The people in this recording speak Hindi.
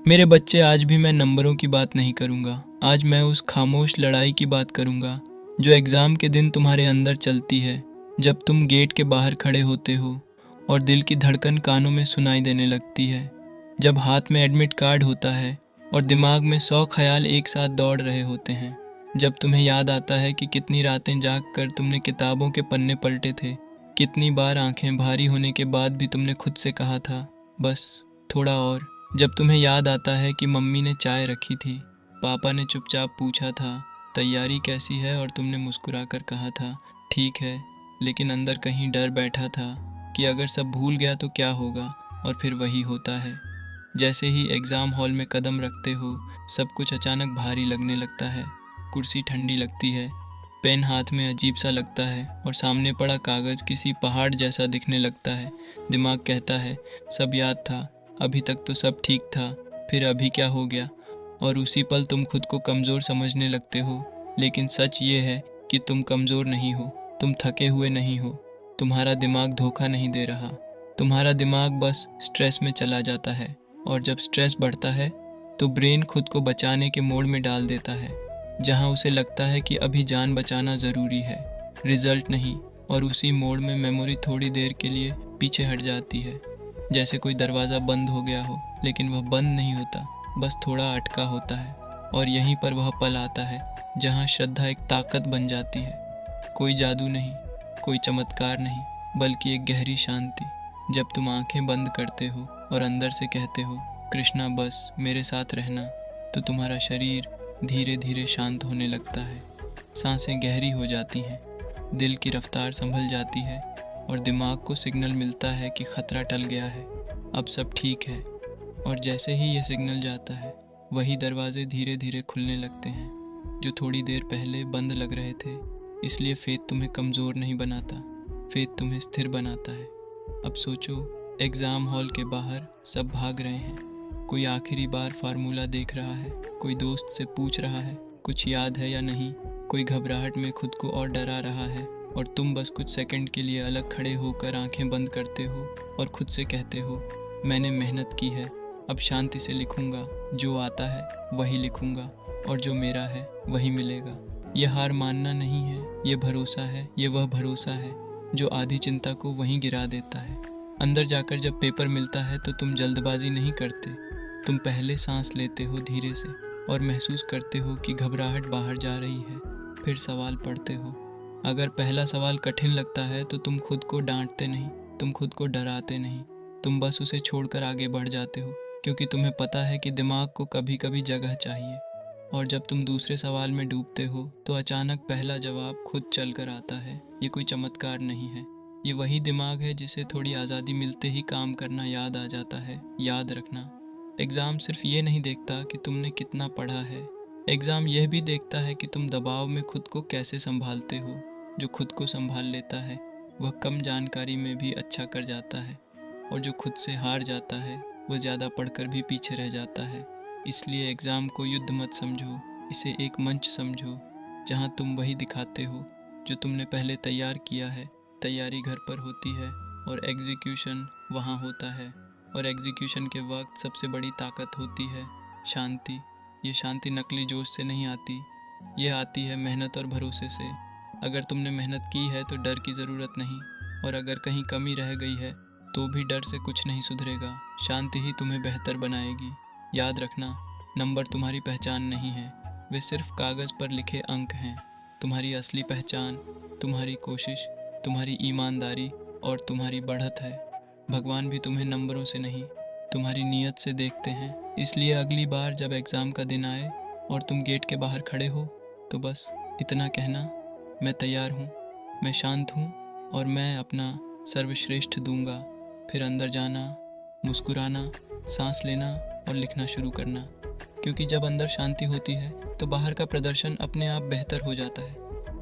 मेरे बच्चे, आज भी मैं नंबरों की बात नहीं करूँगा। आज मैं उस खामोश लड़ाई की बात करूँगा जो एग्ज़ाम के दिन तुम्हारे अंदर चलती है, जब तुम गेट के बाहर खड़े होते हो और दिल की धड़कन कानों में सुनाई देने लगती है, जब हाथ में एडमिट कार्ड होता है और दिमाग में 100 ख्याल एक साथ दौड़ रहे होते हैं, जब तुम्हें याद आता है कि कितनी रातें जाग कर तुमने किताबों के पन्ने पलटे थे, कितनी बार आंखें भारी होने के बाद भी तुमने खुद से कहा था, बस थोड़ा और। जब तुम्हें याद आता है कि मम्मी ने चाय रखी थी, पापा ने चुपचाप पूछा था तैयारी कैसी है और तुमने मुस्कुराकर कहा था ठीक है, लेकिन अंदर कहीं डर बैठा था कि अगर सब भूल गया तो क्या होगा। और फिर वही होता है, जैसे ही एग्ज़ाम हॉल में कदम रखते हो सब कुछ अचानक भारी लगने लगता है। कुर्सी ठंडी लगती है, पेन हाथ में अजीब सा लगता है और सामने पड़ा कागज़ किसी पहाड़ जैसा दिखने लगता है। दिमाग कहता है सब याद था, अभी तक तो सब ठीक था, फिर अभी क्या हो गया। और उसी पल तुम खुद को कमज़ोर समझने लगते हो, लेकिन सच ये है कि तुम कमज़ोर नहीं हो, तुम थके हुए नहीं हो, तुम्हारा दिमाग धोखा नहीं दे रहा, तुम्हारा दिमाग बस स्ट्रेस में चला जाता है। और जब स्ट्रेस बढ़ता है तो ब्रेन खुद को बचाने के मोड में डाल देता है, जहां उसे लगता है कि अभी जान बचाना ज़रूरी है, रिजल्ट नहीं। और उसी मोड में मेमोरी थोड़ी देर के लिए पीछे हट जाती है, जैसे कोई दरवाज़ा बंद हो गया हो, लेकिन वह बंद नहीं होता, बस थोड़ा अटका होता है। और यहीं पर वह पल आता है जहां श्रद्धा एक ताकत बन जाती है। कोई जादू नहीं, कोई चमत्कार नहीं, बल्कि एक गहरी शांति। जब तुम आंखें बंद करते हो और अंदर से कहते हो कृष्णा बस मेरे साथ रहना, तो तुम्हारा शरीर धीरे धीरे शांत होने लगता है, सांसें गहरी हो जाती हैं, दिल की रफ्तार संभल जाती है और दिमाग को सिग्नल मिलता है कि खतरा टल गया है, अब सब ठीक है। और जैसे ही यह सिग्नल जाता है, वही दरवाजे धीरे धीरे खुलने लगते हैं जो थोड़ी देर पहले बंद लग रहे थे। इसलिए फेथ तुम्हें कमज़ोर नहीं बनाता, फेथ तुम्हें स्थिर बनाता है। अब सोचो, एग्ज़ाम हॉल के बाहर सब भाग रहे हैं, कोई आखिरी बार फार्मूला देख रहा है, कोई दोस्त से पूछ रहा है कुछ याद है या नहीं, कोई घबराहट में खुद को और डरा रहा है, और तुम बस कुछ सेकंड के लिए अलग खड़े होकर आंखें बंद करते हो और खुद से कहते हो मैंने मेहनत की है, अब शांति से लिखूंगा, जो आता है वही लिखूंगा और जो मेरा है वही मिलेगा। यह हार मानना नहीं है, ये भरोसा है, ये वह भरोसा है जो आधी चिंता को वहीं गिरा देता है। अंदर जाकर जब पेपर मिलता है तो तुम जल्दबाजी नहीं करते, तुम पहले सांस लेते हो धीरे से और महसूस करते हो कि घबराहट बाहर जा रही है। फिर सवाल पढ़ते हो। अगर पहला सवाल कठिन लगता है तो तुम खुद को डांटते नहीं, तुम खुद को डराते नहीं, तुम बस उसे छोड़कर आगे बढ़ जाते हो, क्योंकि तुम्हें पता है कि दिमाग को कभी कभी जगह चाहिए। और जब तुम दूसरे सवाल में डूबते हो तो अचानक पहला जवाब खुद चल कर आता है। ये कोई चमत्कार नहीं है, ये वही दिमाग है जिसे थोड़ी आज़ादी मिलते ही काम करना याद आ जाता है। याद रखना, एग्ज़ाम सिर्फ ये नहीं देखता कि तुमने कितना पढ़ा है, एग्ज़ाम यह भी देखता है कि तुम दबाव में खुद को कैसे संभालते हो। जो खुद को संभाल लेता है वह कम जानकारी में भी अच्छा कर जाता है, और जो खुद से हार जाता है वह ज़्यादा पढ़कर भी पीछे रह जाता है। इसलिए एग्ज़ाम को युद्ध मत समझो, इसे एक मंच समझो जहां तुम वही दिखाते हो जो तुमने पहले तैयार किया है। तैयारी घर पर होती है और एग्जीक्यूशन वहां होता है, और एग्जीक्यूशन के वक्त सबसे बड़ी ताकत होती है शांति। ये शांति नकली जोश से नहीं आती, ये आती है मेहनत और भरोसे से। अगर तुमने मेहनत की है तो डर की ज़रूरत नहीं, और अगर कहीं कमी रह गई है तो भी डर से कुछ नहीं सुधरेगा, शांति ही तुम्हें बेहतर बनाएगी। याद रखना, नंबर तुम्हारी पहचान नहीं है, वे सिर्फ कागज़ पर लिखे अंक हैं। तुम्हारी असली पहचान तुम्हारी कोशिश, तुम्हारी ईमानदारी और तुम्हारी बढ़त है। भगवान भी तुम्हें नंबरों से नहीं, तुम्हारी नीयत से देखते हैं। इसलिए अगली बार जब एग्ज़ाम का दिन आए और तुम गेट के बाहर खड़े हो तो बस इतना कहना, मैं तैयार हूँ, मैं शांत हूँ और मैं अपना सर्वश्रेष्ठ दूंगा। फिर अंदर जाना, मुस्कुराना, सांस लेना और लिखना शुरू करना, क्योंकि जब अंदर शांति होती है तो बाहर का प्रदर्शन अपने आप बेहतर हो जाता है।